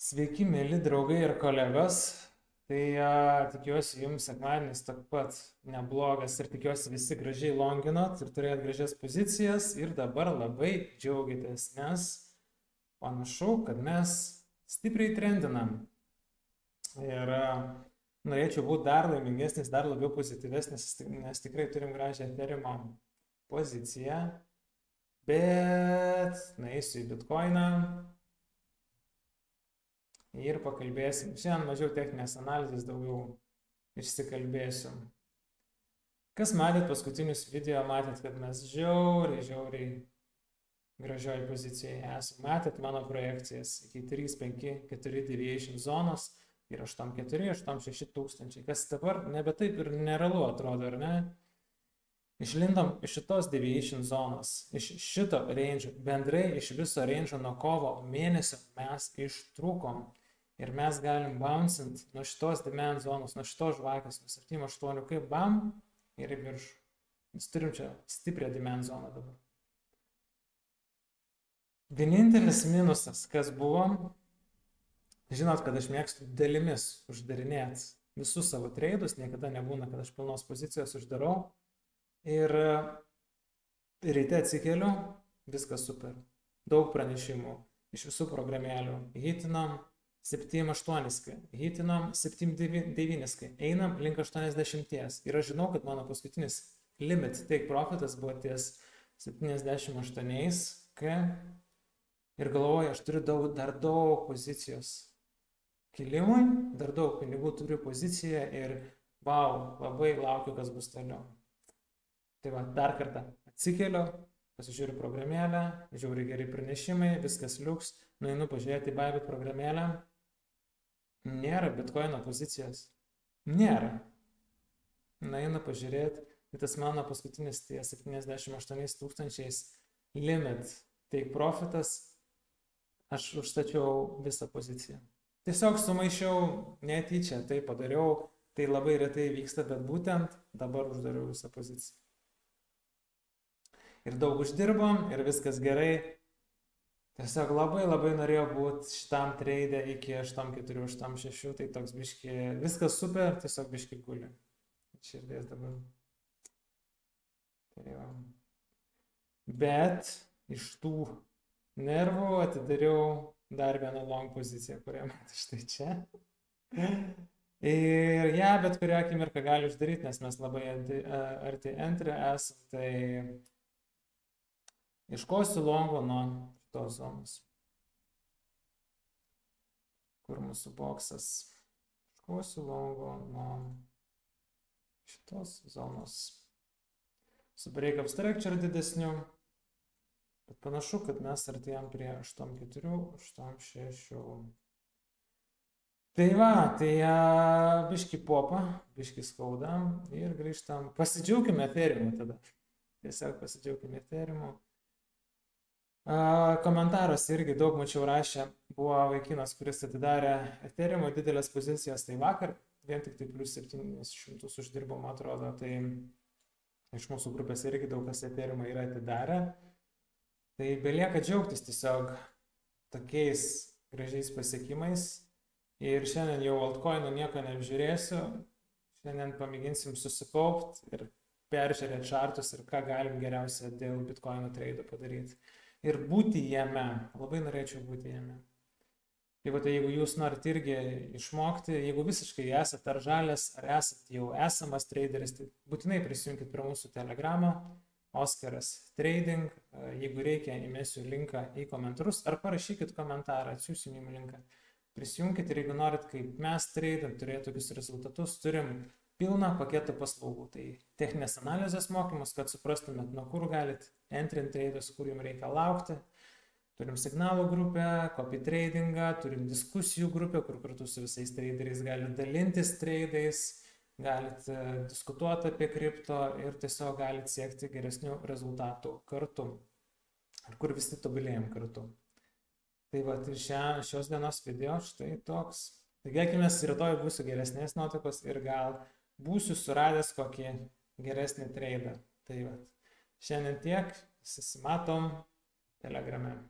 Sveiki, mėly draugai ir kolegos. Tai tikiuosi jums sekmadienis toks pat neblogas ir tikiuosi visi gražiai longinot ir turėjot gražias pozicijas ir dabar labai džiaugiatės, nes panašu, kad mes stipriai trendinam. Ir norėčiau būti dar laimingesnis, dar labiau pozityvesnis, nes tikrai turim gražią Ethereum poziciją. Bet nueisiu į Bitcoiną. Ir pakalbėsim. Šiandien mažiau techninės analizės, daugiau išsikalbėsiu. Kas matėt paskutinius video, matėt, kad mes žiauriai gražioj pozicijoje esame. Matėt mano projekcijas iki 3, 5, 4 deviation zonos ir 8,4, 8,6 tūkstančiai. Kas dabar nebe taip ir nerealu atrodo, ar ne? Išlindom iš šitos deviation zonos, iš šito range, bendrai iš viso range nuo kovo mėnesio mes ištrūkom. Ir mes galim bouncint nuo šitos demand zonos, nuo šitos žvakės, nuo 7-8, kaip bam ir į viršų. Mes turim čia stiprią demand zoną dabar. Vienintelis minusas, kas buvo, žinot, kad aš mėgstu dalimis uždarinėti visus savo treidus, niekada nebūna, kad aš pilnos pozicijos uždarau. Ir ryte atsikeliu, viskas super. Daug pranešimų iš visų programėlių. Hitinam 7-8, hitinam 7-9, einam link 80. Ir aš žinau, kad mano paskutinis limit take profitas buvo ties 78. Ir galvoju, aš turiu dar daug pozicijos kilimui, dar daug pinigų turiu poziciją ir wow, labai laukiu, kas bus toliau. Tai va, dar kartą atsikeliu, pasižiūriu programėlę, žiauriai geri pranešimai, viskas liuks, nueinu pažiūrėti į Bybit programėlę. Nėra Bitcoino pozicijos. Nėra. Nueinu pažiūrėti, tai tas mano paskutinis ties 78 tūkstančiais limit take profitas, aš užstačiau visą poziciją. Tiesiog sumaišiau netyčia, tai padariau, tai labai retai vyksta, bet būtent dabar uždariau visą poziciją. Ir daug uždirbom, ir viskas gerai. Tiesiog labai norėjau būti šitam treide iki 8,4, 8,6, tai toks biški, viskas super, tiesiog biški guli. Širdies dabar. Tai jau. Bet iš tų nervų atidariau dar vieną long poziciją, kurią matau štai čia. Ir ją bet kurią akimirką gali uždaryti, nes mes labai arti entry esam, tai ieškosiu longo nuo šitos zonos. Kur mūsų boksas? Ieškosiu longo nuo šitos zonos. Su breakup structure didesniu. Bet panašu, kad mes artėjom prie 8,4, 8,6. Tai va, tai biški popa, biški skauda ir grįžtam. Pasidžiaukime Ethereumu tada. Tiesiog pasidžiaukime Ethereumu. Komentaras irgi daug mačiau rašė, buvo vaikinas, kuris atidarė Ethereumo didelės pozicijas, tai vakar vien tik tai plus 700 uždirbom, atrodo, tai iš mūsų grupės irgi daug kas Ethereumo yra atidarę. Tai belieka džiaugtis tiesiog tokiais gražiais pasiekimais ir šiandien jau altcoinų nieko neapžiūrėsiu, šiandien pamėginsim susikaupti ir peržiūrėti chartus ir ką galim geriausia dėl Bitcoino treidų padaryti. Ir būti jame, labai norėčiau būti jame. Tai va, tai jeigu jūs norit irgi išmokti, jeigu visiškai esate ar žalias, ar esate jau esamas traderis, tai būtinai prisijunkit prie mūsų Telegramą, Oskaras Trading, jeigu reikia, įmesiu linką į komentarus, ar parašykit komentarą, atsiųsiu jums linką. Prisijungkit ir jeigu norit, kaip mes tradeam, turėti tokius rezultatus, turim pilną paketą paslaugų. Tai techninės analizės mokymus, kad suprastumėt, nuo kur galit entrint tradus, kur jums reikia laukti. Turim signalų grupę, copy tradingą, turim diskusijų grupę, kur kartu su visais traderiais galit dalintis tradais, galit diskutuoti apie kripto ir tiesiog galit siekti geresnių rezultatų kartu, kur visi tobulėjom kartu. Tai va, tai šios dienos video štai toks. Tikėkimės, rytoj būsiu geresnės nuotaikos ir gal būsiu suradęs kokį geresnį tradą. Tai va, šiandien tiek, susimatom Telegrame.